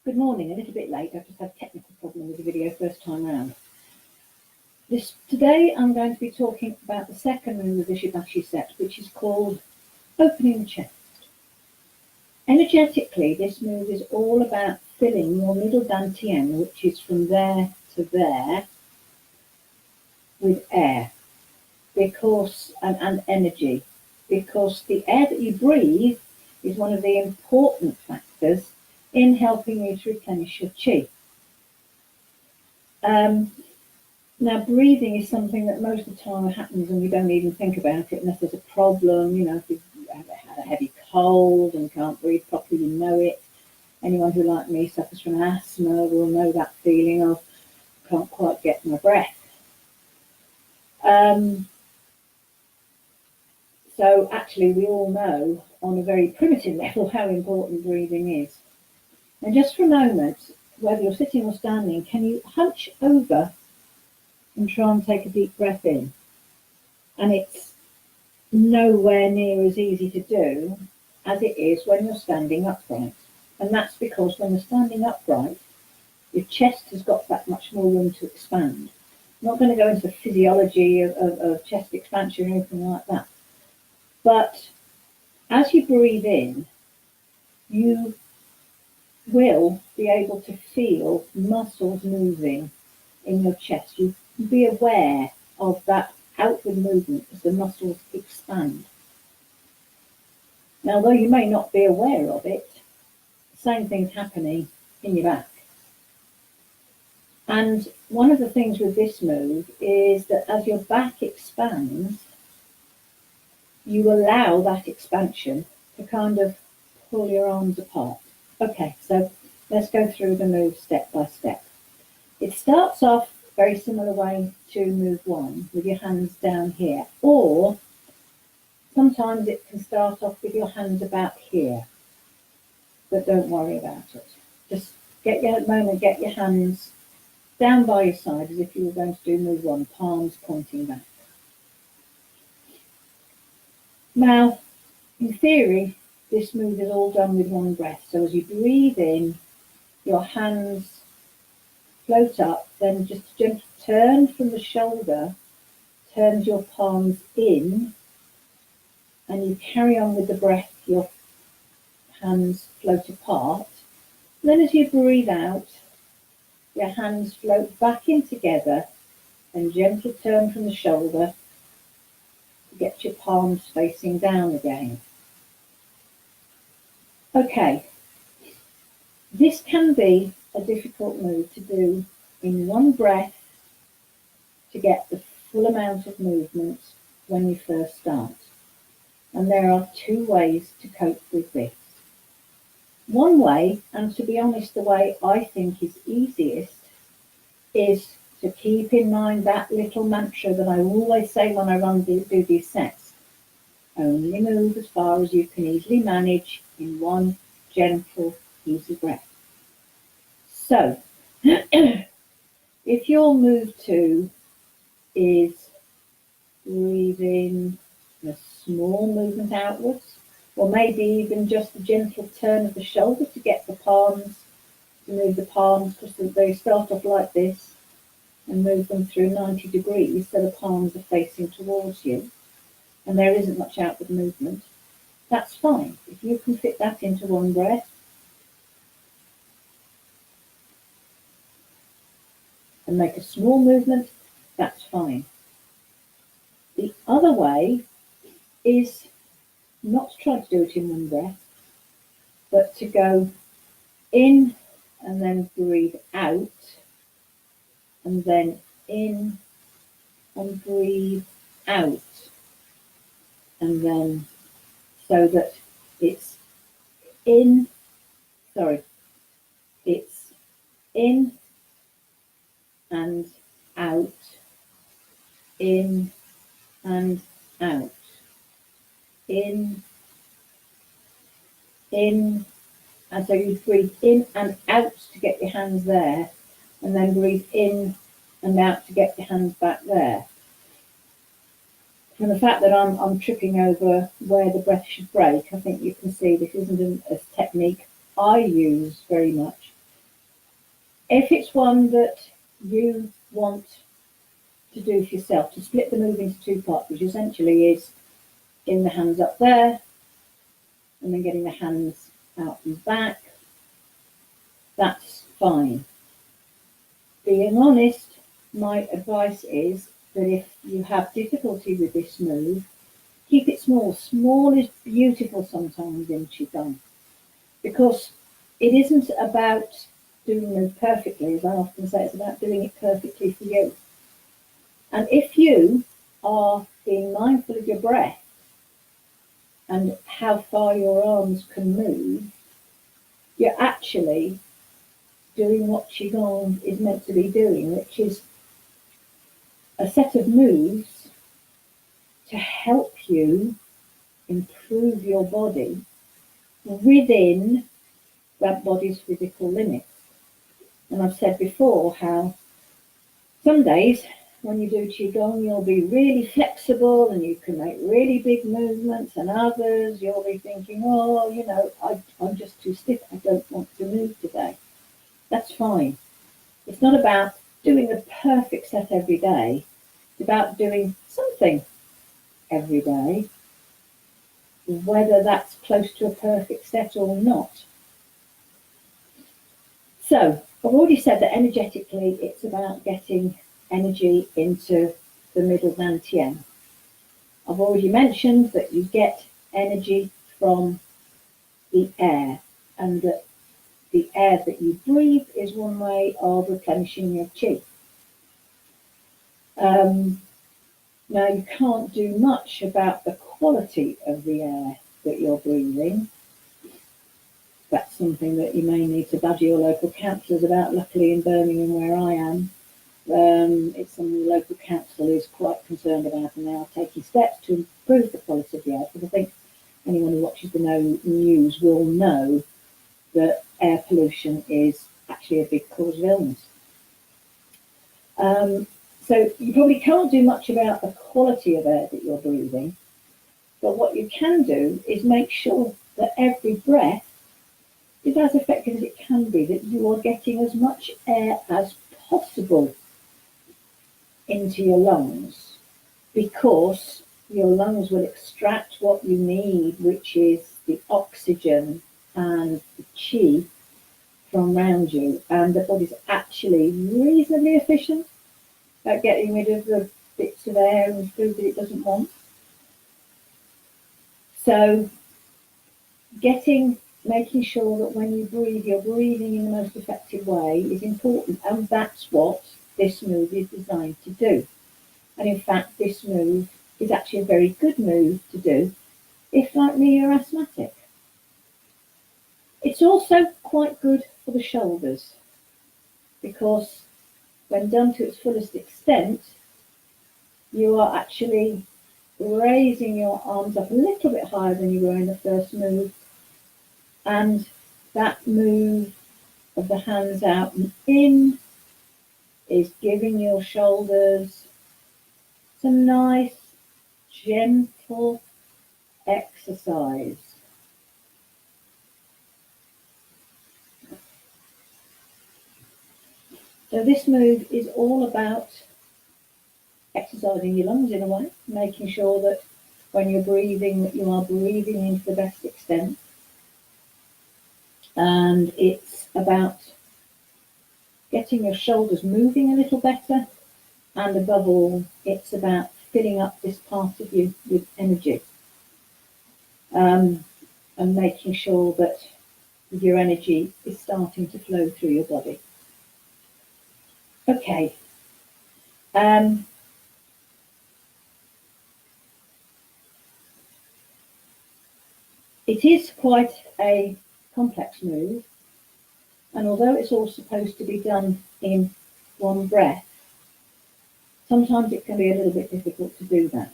Good morning, a little bit late. I've just had a technical problem with the video first time round. Today I'm going to be talking about the second move of the Shibashi set, which is called opening the chest. Energetically, this move is all about filling your middle dantian, which is from there to there, with air and energy, because the air that you breathe is one of the important factors in helping you to replenish your chi. Now, breathing is something that most of the time happens and we don't even think about it unless there's a problem. You know, if you've had a heavy cold and can't breathe properly, you know it. Anyone who, like me, suffers from asthma will know that feeling of can't quite get my breath. So actually, we all know on a very primitive level how important breathing is. And just for a moment, whether you're sitting or standing, can you hunch over and try and take a deep breath in? And it's nowhere near as easy to do as it is when you're standing upright. And that's because when you're standing upright, your chest has got that much more room to expand. I'm not going to go into the physiology of chest expansion or anything like that. But as you breathe in, you will be able to feel muscles moving in your chest. You can be aware of that outward movement as the muscles expand. Now, though you may not be aware of it, the same thing's happening in your back. And one of the things with this move is that as your back expands, you allow that expansion to kind of pull your arms apart. Okay, so let's go through the move step by step. It starts off very similar way to move one, with your hands down here, or sometimes it can start off with your hands about here, but don't worry about it. Just get your hands down by your side as if you were going to do move one, palms pointing back. Now, in theory, this move is all done with one breath. So as you breathe in, your hands float up, then just a gentle turn from the shoulder, turns your palms in, and you carry on with the breath, your hands float apart. Then as you breathe out, your hands float back in together, and gentle turn from the shoulder to get your palms facing down again. Okay, this can be a difficult move to do in one breath to get the full amount of movement when you first start. And there are two ways to cope with this. One way, and to be honest, the way I think is easiest, is to keep in mind that little mantra that I always say when I do these sets. Only move as far as you can easily manage in one gentle, easy breath. So, if your move two is breathing a small movement outwards, or maybe even just a gentle turn of the shoulder to get the palms, to move the palms, because they start off like this, and move them through 90 degrees so the palms are facing towards you, and there isn't much outward movement, that's fine. If you can fit that into one breath, and make a small movement, that's fine. The other way is not to try to do it in one breath, but to go in and then breathe out, and then in and breathe out, and then so that it's in and out, in and out, in, and so you breathe in and out to get your hands there, and then breathe in and out to get your hands back there. From the fact that I'm tripping over where the breath should break, I think you can see this isn't a technique I use very much, If it's one that you want to do for yourself, to split the move into two parts, which essentially is getting the hands up there and then getting the hands out and back, that's fine. Being honest, my advice is that if you have difficulty with this move, keep it small. Small is beautiful sometimes in Qigong, because it isn't about doing the move perfectly, as I often say, it's about doing it perfectly for you. And if you are being mindful of your breath and how far your arms can move, you're actually doing what Qigong is meant to be doing, which is a set of moves to help you improve your body within that body's physical limits. And I've said before how some days when you do Qigong, you'll be really flexible and you can make really big movements, and others you'll be thinking, oh, you know, I'm just too stiff, I don't want to move today. That's fine. It's not about doing a perfect set every day. It's about doing something every day, whether that's close to a perfect set or not. So I've already said that energetically it's about getting energy into the middle dantian. I've already mentioned that you get energy from the air, and that the air that you breathe is one way of replenishing your qi. Now, you can't do much about the quality of the air that you're breathing. That's something that you may need to badger your local councillors about. Luckily, in Birmingham, where I am, it's something the local council is quite concerned about, and they are taking steps to improve the quality of the air. Because I think anyone who watches the news will know that air pollution is actually a big cause of illness. So you probably can't do much about the quality of air that you're breathing, but what you can do is make sure that every breath is as effective as it can be, that you are getting as much air as possible into your lungs, because your lungs will extract what you need, which is the oxygen and the qi from around you, and the body's actually reasonably efficient at getting rid of the bits of air and food that it doesn't want. So making sure that when you breathe, you're breathing in the most effective way is important, and that's what this move is designed to do. And in fact, this move is actually a very good move to do if, like me, you're asthmatic. It's also quite good for the shoulders, because when done to its fullest extent, you are actually raising your arms up a little bit higher than you were in the first move, and that move of the hands out and in is giving your shoulders some nice, gentle exercise. So this move is all about exercising your lungs in a way, making sure that when you're breathing, that you are breathing into the best extent. And it's about getting your shoulders moving a little better, and above all, it's about filling up this part of you with energy, and making sure that your energy is starting to flow through your body. Okay. It is quite a complex move, and although it's all supposed to be done in one breath, sometimes it can be a little bit difficult to do that.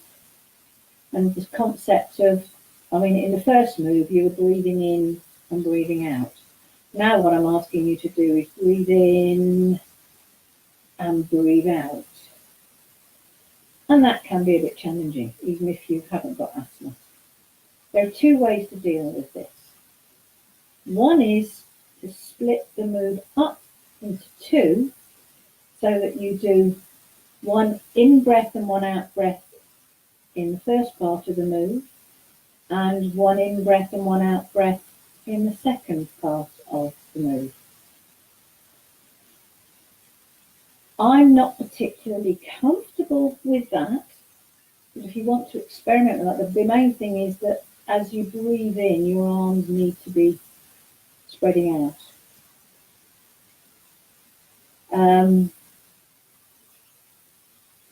And this concept of, in the first move, you were breathing in and breathing out. Now what I'm asking you to do is breathe in and breathe out. And that can be a bit challenging, even if you haven't got asthma. There are two ways to deal with this. One is to split the move up into two, so that you do one in breath and one out breath in the first part of the move, and one in breath and one out breath in the second part of the move. I'm not particularly comfortable with that, but if you want to experiment with that, the main thing is that as you breathe in, your arms need to be spreading out.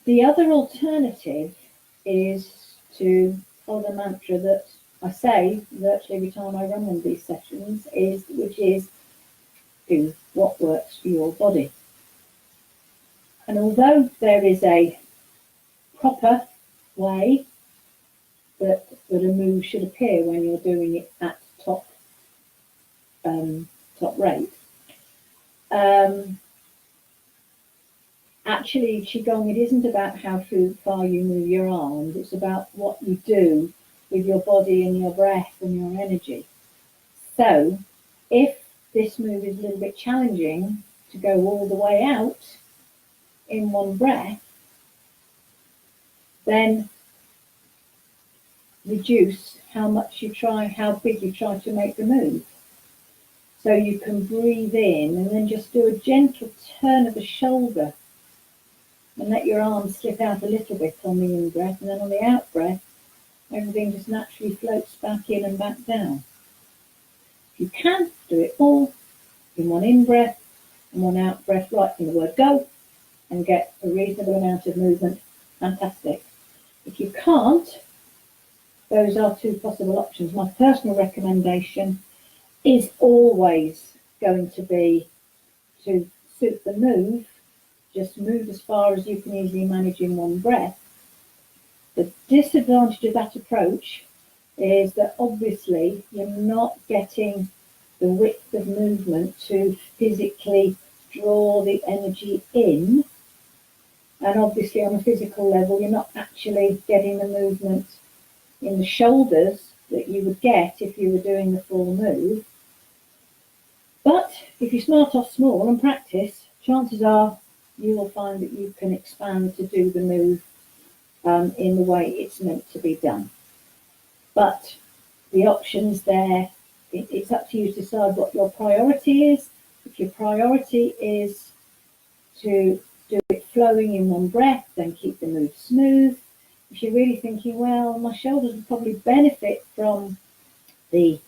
The other alternative is to follow the mantra that I say virtually every time I run one of these sessions, which is do what works for your body. And although there is a proper way that a move should appear when you're doing it at top rate, actually, Qigong, it isn't about how far you move your arms, it's about what you do with your body and your breath and your energy. So, if this move is a little bit challenging to go all the way out in one breath, then reduce how big you try to make the move. So you can breathe in and then just do a gentle turn of the shoulder and let your arms slip out a little bit on the in-breath, and then on the out-breath, everything just naturally floats back in and back down. If you can, do it all in one in-breath and one out-breath right from the word go, and get a reasonable amount of movement. Fantastic. If you can't, those are two possible options. My personal recommendation is always going to be to suit the move, just move as far as you can easily manage in one breath. The disadvantage of that approach is that obviously you're not getting the width of movement to physically draw the energy in. And obviously on a physical level, you're not actually getting the movement in the shoulders that you would get if you were doing the full move. But if you start off small and practice, chances are you will find that you can expand to do the move in the way it's meant to be done. But the options there, it's up to you to decide what your priority is. If your priority is to do it flowing in one breath, then keep the move smooth. If you're really thinking, well, my shoulders would probably benefit from the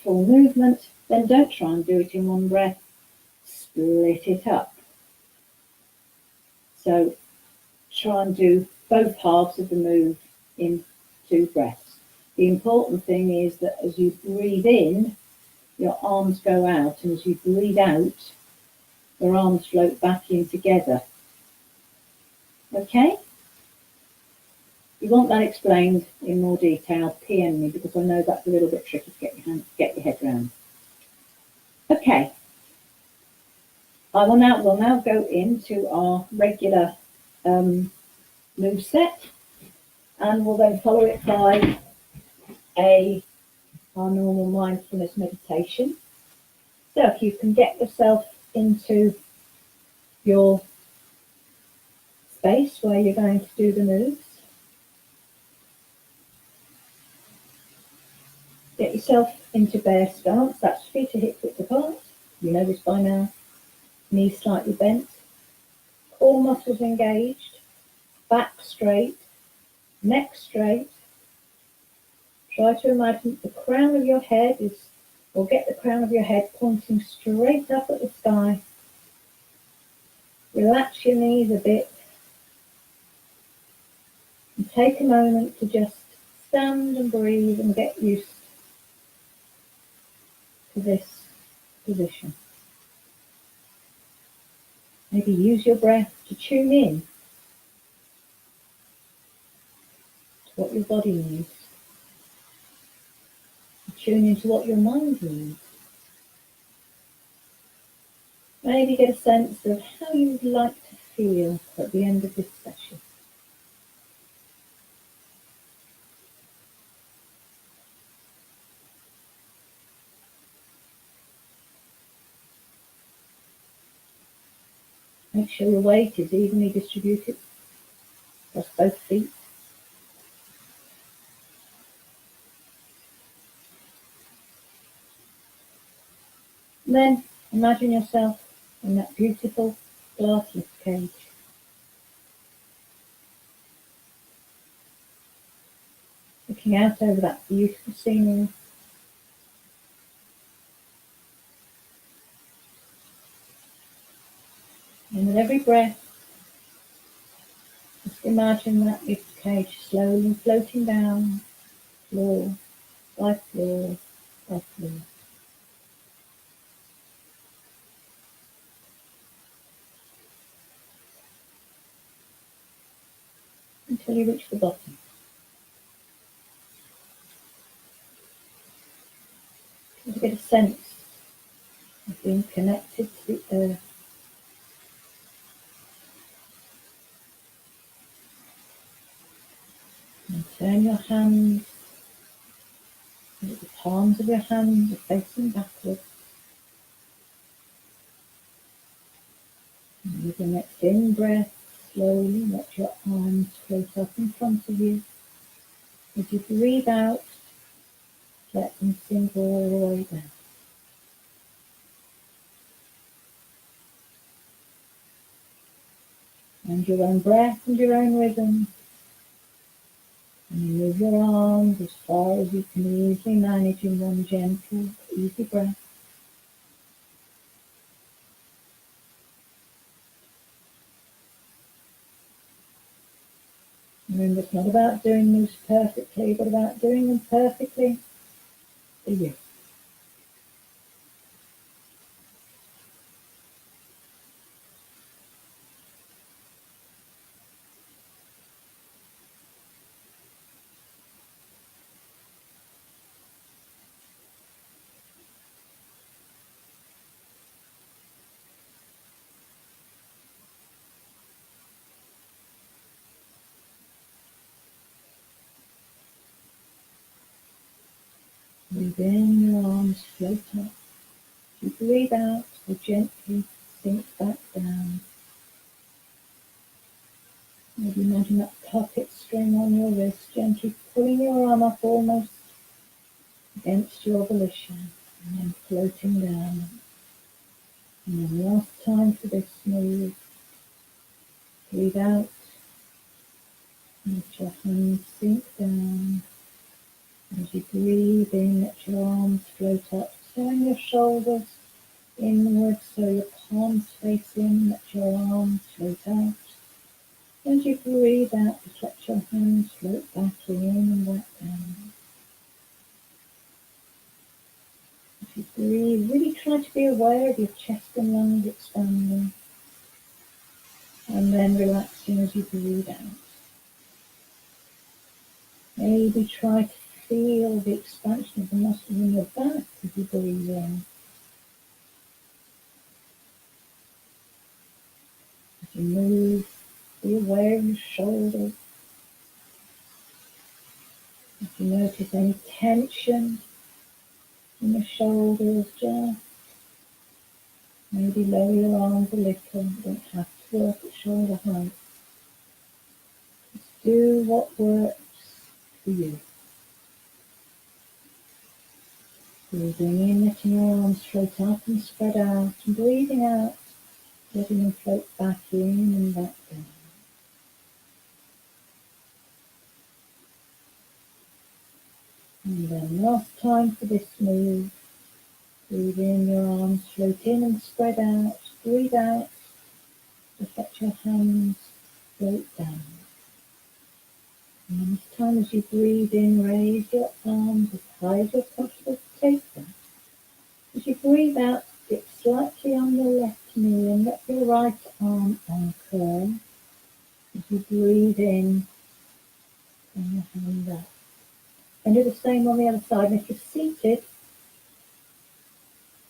full movement, then don't try and do it in one breath. Split it up. So try and do both halves of the move in 2 breaths. The important thing is that as you breathe in, your arms go out, and as you breathe out, your arms float back in together. Okay? If you want that explained in more detail, PM me, because I know that's a little bit tricky to get your head around. Okay. We'll now go into our regular move set, and we'll then follow it by our normal mindfulness meditation. So if you can get yourself into your space where you're going to do the moves, get yourself into bear stance. That's feet to hip width apart. You know this by now. Knees slightly bent, core muscles engaged, back straight, neck straight. Try to imagine the crown of your head get the crown of your head pointing straight up at the sky. Relax your knees a bit and take a moment to just stand and breathe and get used to this position. Maybe use your breath to tune in to what your body needs. Tune into what your mind needs. Maybe get a sense of how you would like to feel at the end of this session. Make sure your weight is evenly distributed across both feet. And then imagine yourself in that beautiful glass lift cage. Looking out over that beautiful scenery. And with every breath, just imagine that lift cage slowly floating down, floor by floor by floor. Until you reach the bottom. You get a sense of being connected to the earth. And turn your hands, so that the palms of your hands are facing backwards. And with the next in-breath, slowly let your arms float up in front of you. As you breathe out, let them sink all the way down. And your own breath and your own rhythm. And you move your arms as far as you can easily manage in one gentle, easy breath. Remember, it's not about doing moves perfectly, but about doing them perfectly for you. Breathe in, your arms float up. You breathe out, they gently sink back down. Maybe imagine that puppet string on your wrist, gently pulling your arm up almost against your volition, and then floating down. And then last time for this move, breathe out, and let your hands sink down. As you breathe in, let your arms float up, turn your shoulders inwards so your palms face in, let your arms float out. As you breathe out, just let your hands float back in and back down. As you breathe, really try to be aware of your chest and lungs expanding. And then relaxing as you breathe out. Maybe try to feel the expansion of the muscles in your back as you breathe in. As you move, be aware of your shoulders. If you notice any tension in your shoulders, just maybe lower your arms a little. You don't have to work at shoulder height. Just do what works for you. Breathing in, letting your arms float up and spread out, and breathing out, letting them float back in and back down. And then last time for this move, breathe in, your arms float in and spread out. Breathe out, just let your hands float down. And this time as you breathe in, raise your arms as high as you're comfortable to take them. As you breathe out, dip slightly on your left knee and let your right arm uncurl. As you breathe in, bring your hand up. And do the same on the other side. And if you're seated,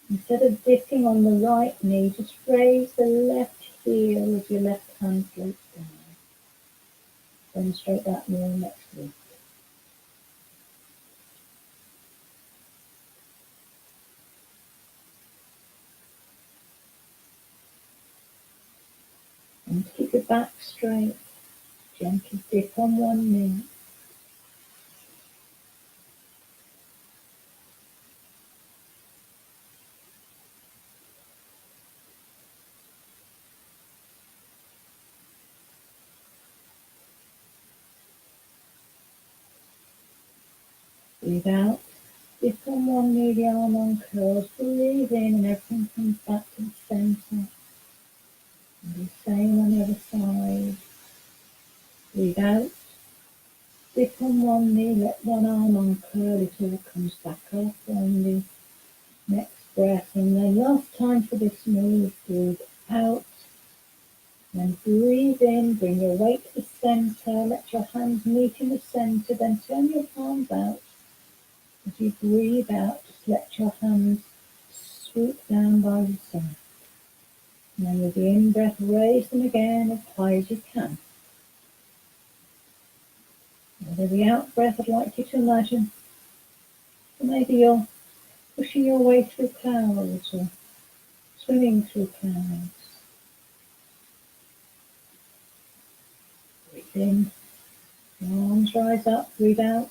instead of dipping on the right knee, just raise the left heel as your left hand floats down. Demonstrate that more next week. And keep your back straight. Gently dip on one knee. Breathe out. Dip on one knee, the arm uncurls. Breathe in and everything comes back to the centre. And the same on the other side. Breathe out. Dip on one knee, let one arm uncurl. It all comes back up on the next breath. And then last time for this move, breathe out. Then breathe in, bring your weight to the centre, let your hands meet in the centre, then turn your palms out. As you breathe out, just let your hands swoop down by your side. And then with the in-breath, raise them again as high as you can. And with the out-breath, I'd like you to imagine that maybe you're pushing your way through clouds or swimming through clouds. Breathe in, your arms rise up, breathe out,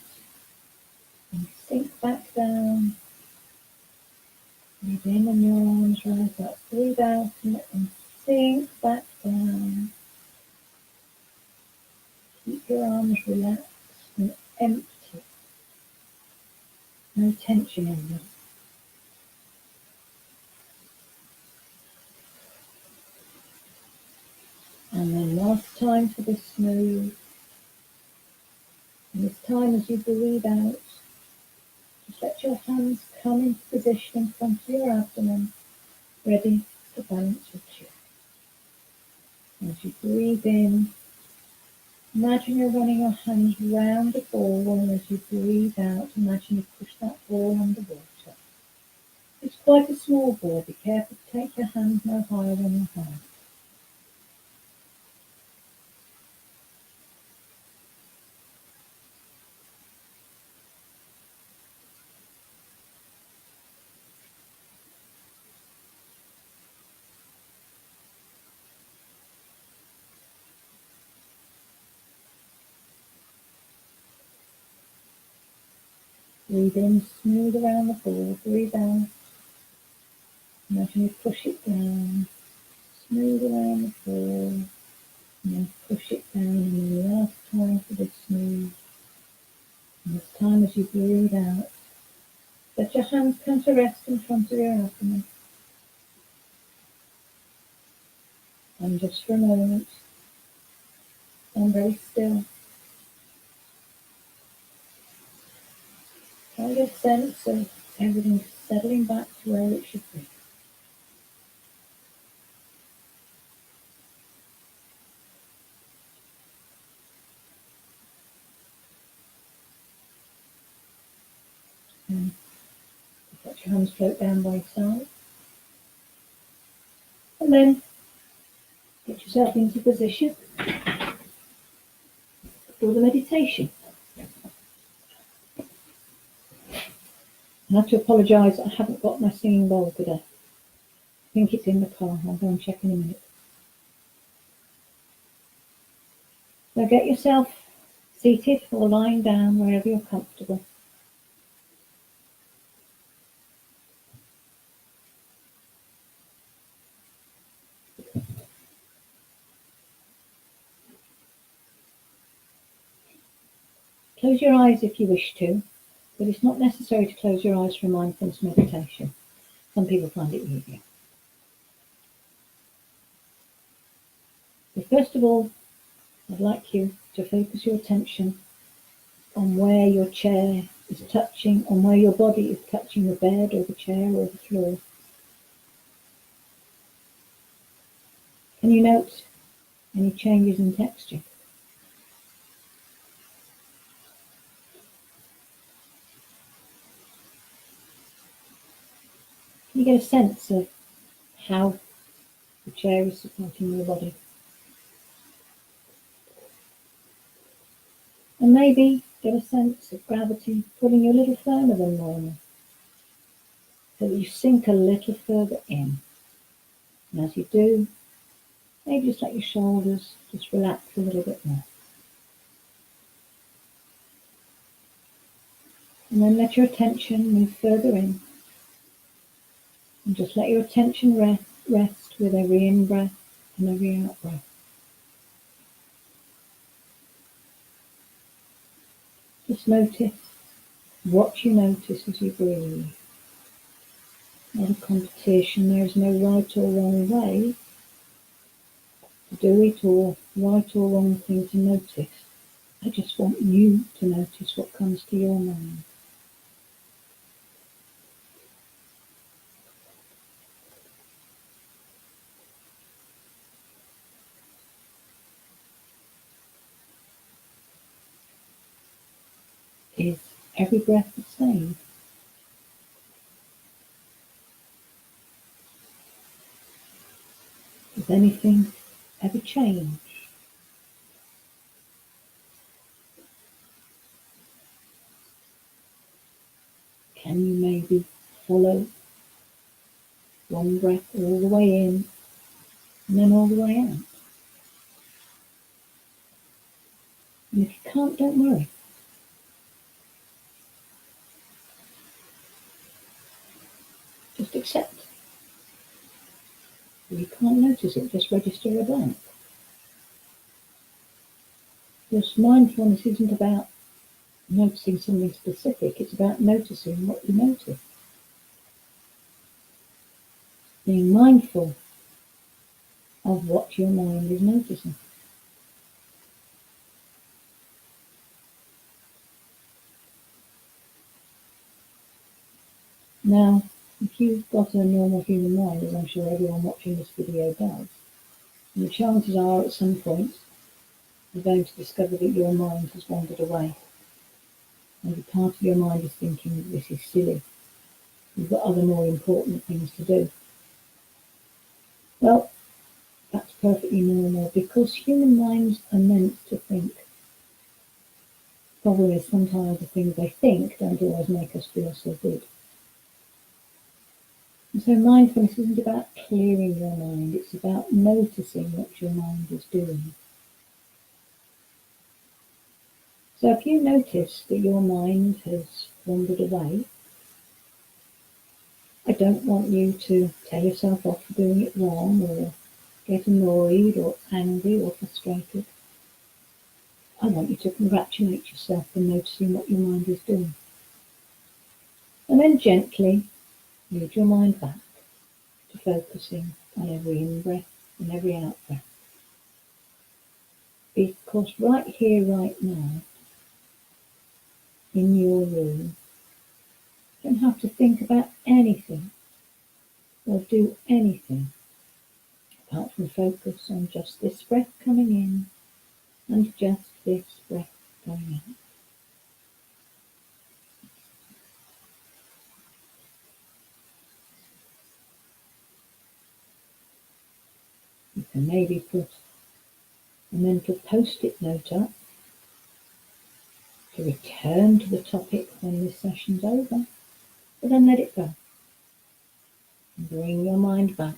and sink back down. Breathe in and your arms rise up, breathe out and let them sink back down. Keep your arms relaxed and empty. No tension in them. And then last time for this move. And this time as you breathe out, just let your hands come into position in front of your abdomen, ready to balance your chin. And as you breathe in, imagine you're running your hands round the ball, and as you breathe out, imagine you push that ball underwater. It's quite a small ball, be careful to take your hands no higher than your heart. Breathe in, smooth around the ball, breathe out. Imagine you push it down, smooth around the ball, and then push it down, and then last time for this smooth. And this time as you breathe out, let your hands come to rest in front of your abdomen. And just for a moment, stand very still. Try to get a sense of everything settling back to where it should be. And let your hands float down by your side. And then get yourself into position for the meditation. I have to apologise, I haven't got my singing bowl today. I think it's in the car. I'll go and check in a minute. So get yourself seated or lying down wherever you're comfortable. Close your eyes if you wish to, but it's not necessary to close your eyes for mindfulness meditation. Some people find it easier. So first of all, I'd like you to focus your attention on where your chair is touching, on where your body is touching the bed or the chair or the floor. Can you note any changes in texture? Can you get a sense of how the chair is supporting your body? And maybe get a sense of gravity pulling you a little firmer than normal, so that you sink a little further in. And as you do, Maybe just let your shoulders just relax a little bit more. And then let your attention move further in. And just let your attention rest with every in-breath and every out-breath. Just notice what you notice as you breathe. Not a competition, there is no right or wrong way to do it or right or wrong thing to notice. I just want you to notice what comes to your mind. Is every breath the same? Does anything ever change? Can you maybe follow one breath all the way in and then all the way out? And if you can't, don't worry. Just accept. If you can't notice it, just register a blank. Because mindfulness isn't about noticing something specific, it's about noticing what you notice. Being mindful of what your mind is noticing. Now, if you've got a normal human mind, as I'm sure everyone watching this video does, the chances are at some point you're going to discover that your mind has wandered away. Maybe part of your mind is thinking, this is silly. You've got other more important things to do. Well, that's perfectly normal because human minds are meant to think. The problem is sometimes the things they think don't always make us feel so good. And so mindfulness isn't about clearing your mind, it's about noticing what your mind is doing. So if you notice that your mind has wandered away, I don't want you to tell yourself off for doing it wrong or get annoyed or angry or frustrated. I want you to congratulate yourself for noticing what your mind is doing. And then gently lead your mind back to focusing on every in-breath and every out-breath. Because right here, right now, in your room, you don't have to think about anything or do anything apart from focus on just this breath coming in and just this breath going out. You can maybe put a mental post-it note up to return to the topic when this session's over, but then let it go. And bring your mind back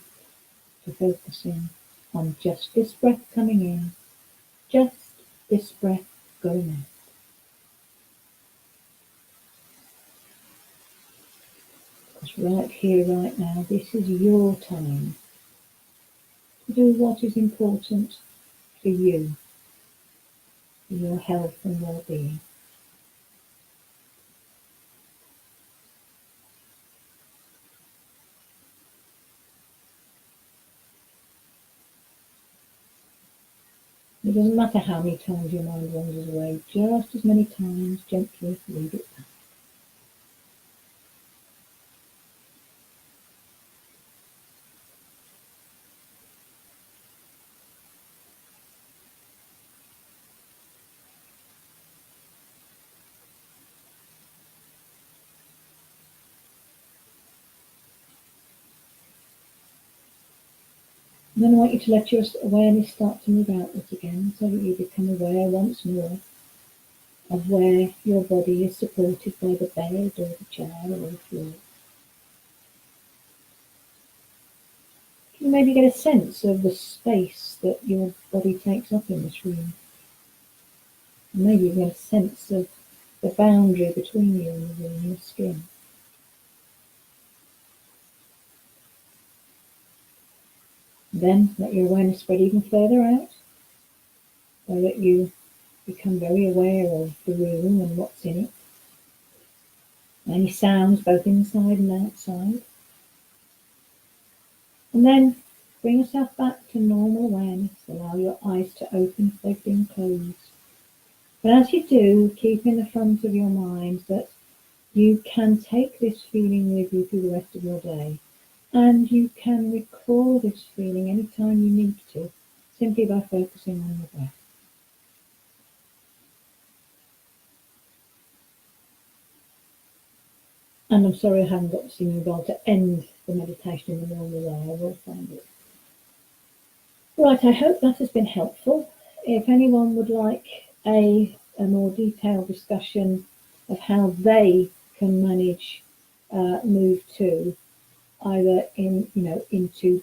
to focusing on just this breath coming in, just this breath going out. Because right here, right now, this is your time to do what is important for you, for your health and well-being. It doesn't matter how many times your mind wanders away, just as many times gently lead it back. And then I want you to let your awareness start to move outwards again so that you become aware once more of where your body is supported by the bed or the chair or the floor. You maybe get a sense of the space that your body takes up in this room. Maybe you get a sense of the boundary between you and the room, your skin. Then let your awareness spread even further out, so that you become very aware of the room and what's in it. Any sounds both inside and outside. And then bring yourself back to normal awareness. Allow your eyes to open if they've been closed. But as you do, keep in the front of your mind that you can take this feeling with you through the rest of your day. And you can recall this feeling anytime you need to, simply by focusing on your breath. And I'm sorry I haven't got the singing bowl to end the meditation in the normal way. I will find it. Right, I hope that has been helpful. If anyone would like a more detailed discussion of how they can manage move to, either into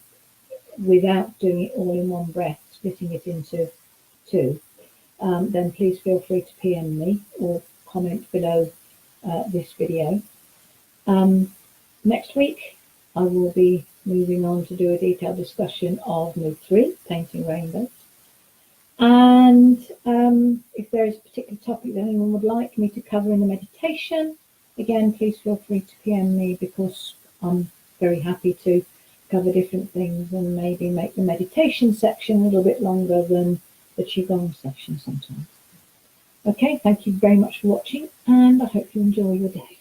without doing it all in one breath, splitting it into two, then please feel free to PM me or comment below this video. Next week I will be moving on to do a detailed discussion of move 3, painting rainbows. And if there is a particular topic that anyone would like me to cover in the meditation, again, please feel free to PM me, because I'm very happy to cover different things and maybe make the meditation section a little bit longer than the Qigong section sometimes. Okay, thank you very much for watching, and I hope you enjoy your day.